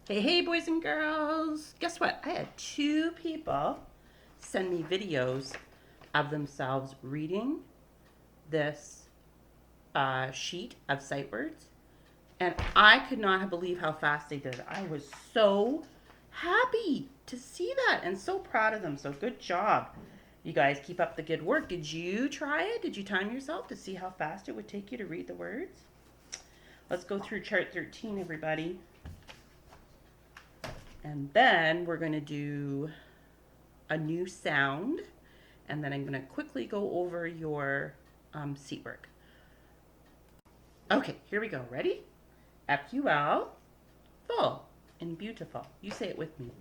Hey, hey, boys and girls. Guess what? I had two people send me videos of themselves reading this sheet of sight words, and I could not have believed how fast they did it. I was so happy to see that and so proud of them. So good job. You guys keep up the good work. Did you try it? Did you time yourself to see how fast it would take you to read the words? Let's go through chart 13, everybody. And then we're going to do a new sound, and then I'm going to quickly go over your seat work. Okay, here we go. Ready? F-U-L, full and beautiful. You say it with me.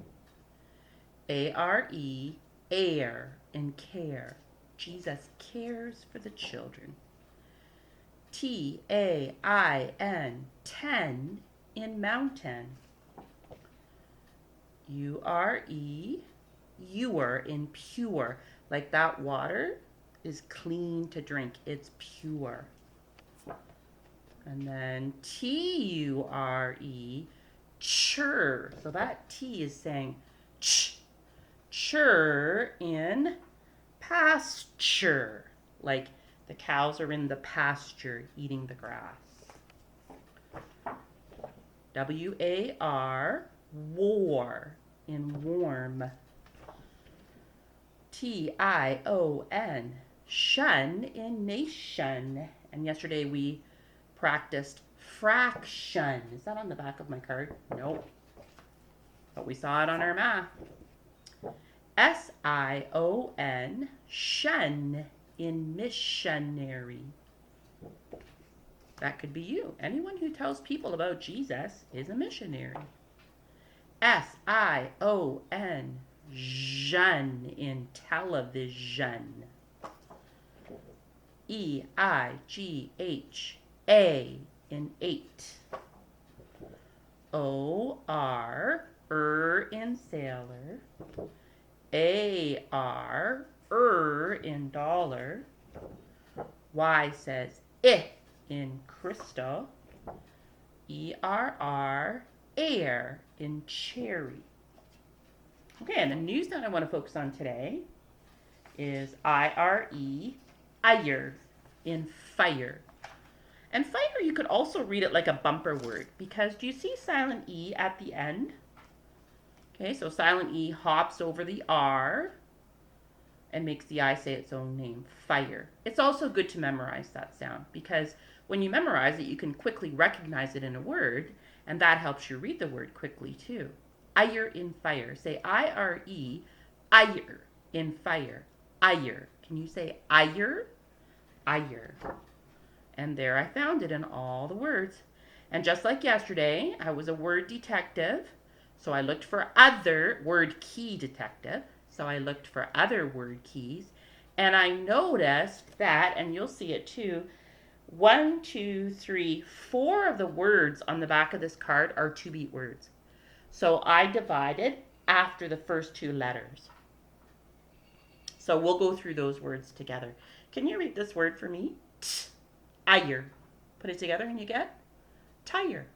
A-R-E, air and care. Jesus cares for the children. T-A-I-N, ten in mountain. U-R-E, ewer in pure. Like that water is clean to drink. It's pure. And then T-U-R-E, chur. So that T is saying ch. Chur in pasture. Like the cows are in the pasture eating the grass. W-A-R, war in warm. T-I-O-N, shun in nation. And yesterday we practiced fraction. Is that on the back of my card? Nope. But we saw it on our math. S-I-O-N, shun in missionary. That could be you. Anyone who tells people about Jesus is a missionary. S-I-O-N, jeune in television. E-I-G-H-A in eight. O-R, in sailor. A-R, in dollar. Y says in crystal. E-R-R, air in cherry. Okay, and the new sound I want to focus on today is I-R-E, ire, in fire. And fire, you could also read it like a bumper word, because do you see silent E at the end? Okay, so silent E hops over the R and makes the I say its own name, fire. It's also good to memorize that sound, because when you memorize it, you can quickly recognize it in a word, and that helps you read the word quickly too. Ire in fire. Say I-R-E, ire in fire. Ire. Can you say ire? Ire. And there I found it in all the words. And just like yesterday, I was a word detective. So I looked for other word key detective. So I looked for other word keys. And I noticed that, and you'll see it too, 1, 2, 3, 4 of the words on the back of this card are two-beat words. So I divided after the first two letters. So we'll go through those words together. Can you read this word for me? Ire. Put it together and you get tire.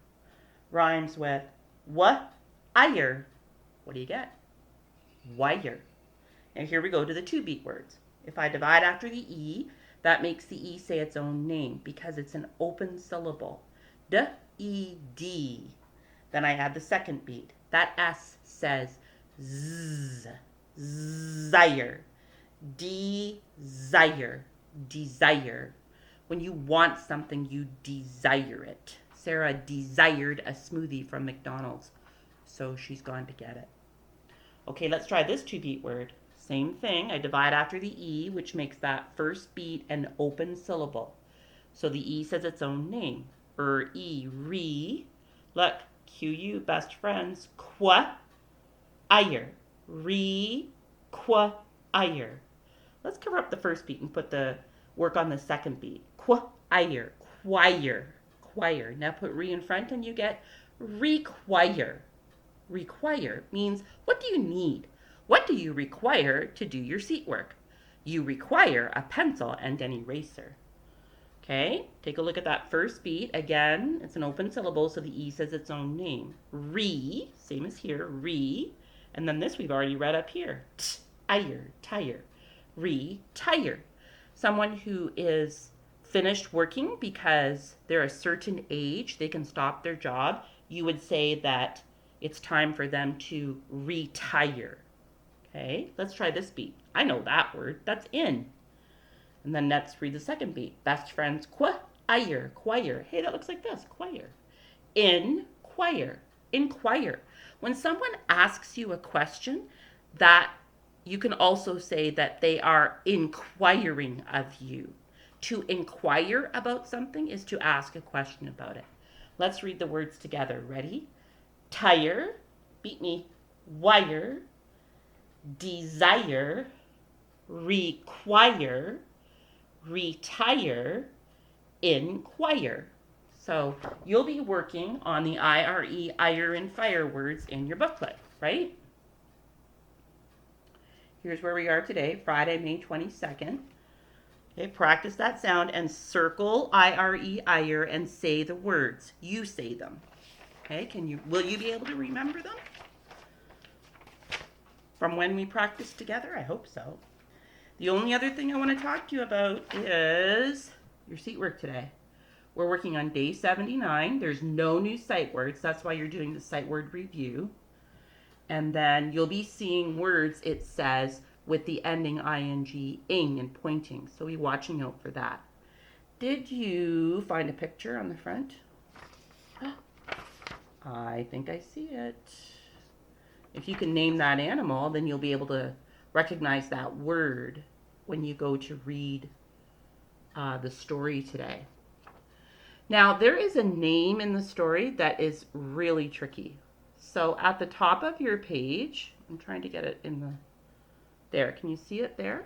Rhymes with what? Ire. What do you get? Wire. Now here we go to the two-beat words. If I divide after the E, that makes the E say its own name because it's an open syllable. D-E-D. Then I add the second beat. That S says Z. Zire. Desire. Desire. When you want something, you desire it. Sarah desired a smoothie from McDonald's, so she's gone to get it. Okay, let's try this two-beat word. Same thing. I divide after the E, which makes that first beat an open syllable. So the E says its own name. E, re. Look, Q-U, best friends. Qua, ire. Re, qua, ire. Let's cover up the first beat and put the work on the second beat. Choir, choir, choir. Now put re in front and you get require. Require means what do you need? What do you require to do your seat work? You require a pencil and an eraser. Okay, take a look at that first beat. Again, it's an open syllable, so the E says its own name. Re, same as here, re. And then this we've already read up here. Tire, tire. Retire. Someone who is finished working because they're a certain age, they can stop their job. You would say that it's time for them to retire. Okay, let's try this beat. I know that word. That's in. And then let's read the second beat. Best friends, choir, choir. Hey, that looks like this, choir. Inquire, inquire. When someone asks you a question, that you can also say that they are inquiring of you. To inquire about something is to ask a question about it. Let's read the words together. Ready? Tire, beat me, wire, desire, require, retire, inquire. So you'll be working on the IRE, ire, and fire words in your booklet, right? Here's where we are today, Friday, May 22nd. Okay, practice that sound and circle IRE, ire, and say the words. You say them. Okay, will you be able to remember them? From when we practiced together? I hope so. The only other thing I want to talk to you about is your seat work today. We're working on day 79. There's no new sight words. That's why you're doing the sight word review. And then you'll be seeing words, it says, with the ending ing and pointing. So be watching out for that. Did you find a picture on the front? I think I see it. If you can name that animal, then you'll be able to recognize that word when you go to read the story today. Now, there is a name in the story that is really tricky. So at the top of your page, I'm trying to get it in the, there, can you see it there?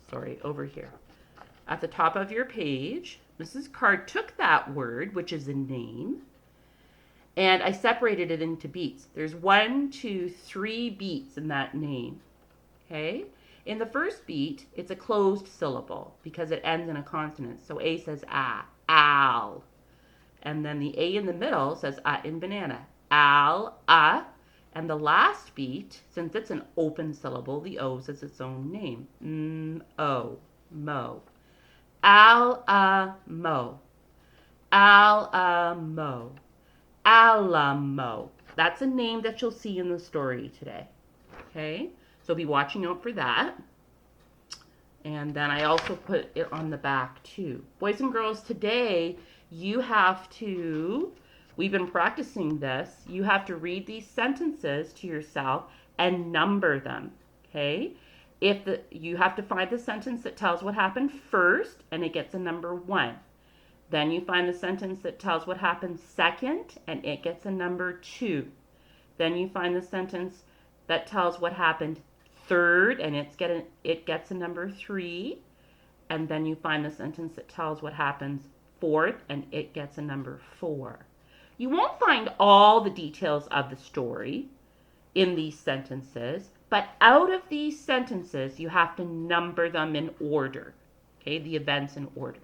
Sorry, over here. At the top of your page, Mrs. Card took that word, which is a name, and I separated it into beats. There's 1, 2, 3 beats in that name, okay? In the first beat, it's a closed syllable because it ends in a consonant. So A says ah, al. And then the A in the middle says in banana, al, and the last beat, since it's an open syllable, the O says its own name, mo, mo. Al-mo, al-mo, Alamo. That's a name that you'll see in the story today, okay? So be watching out for that. And then I also put it on the back too. Boys and girls, today you have to, we've been practicing this, you have to read these sentences to yourself and number them, okay? You have to find the sentence that tells what happened first, and it gets a number 1. Then you find the sentence that tells what happened second, and it gets a number 2. Then you find the sentence that tells what happened third, and it gets a number 3. And then you find the sentence that tells what happens fourth, and it gets a number 4. You won't find all the details of the story in these sentences, but out of these sentences, you have to number them in order, okay, the events in order.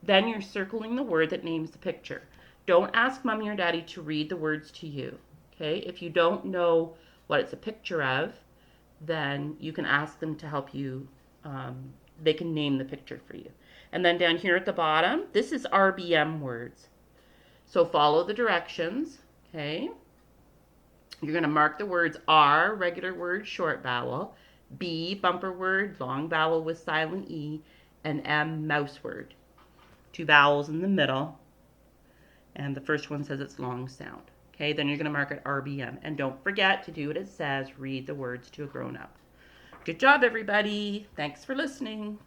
Then you're circling the word that names the picture. Don't ask mommy or daddy to read the words to you, okay? If you don't know what it's a picture of, then you can ask them to help you. They can name the picture for you. And then down here at the bottom, this is RBM words. So follow the directions, okay? You're going to mark the words R, regular word, short vowel, B, bumper word, long vowel with silent E, and M, mouse word. 2 vowels in the middle, and the first one says it's long sound. Okay, then you're going to mark it RBM. And don't forget to do what it says, read the words to a grown-up. Good job, everybody. Thanks for listening.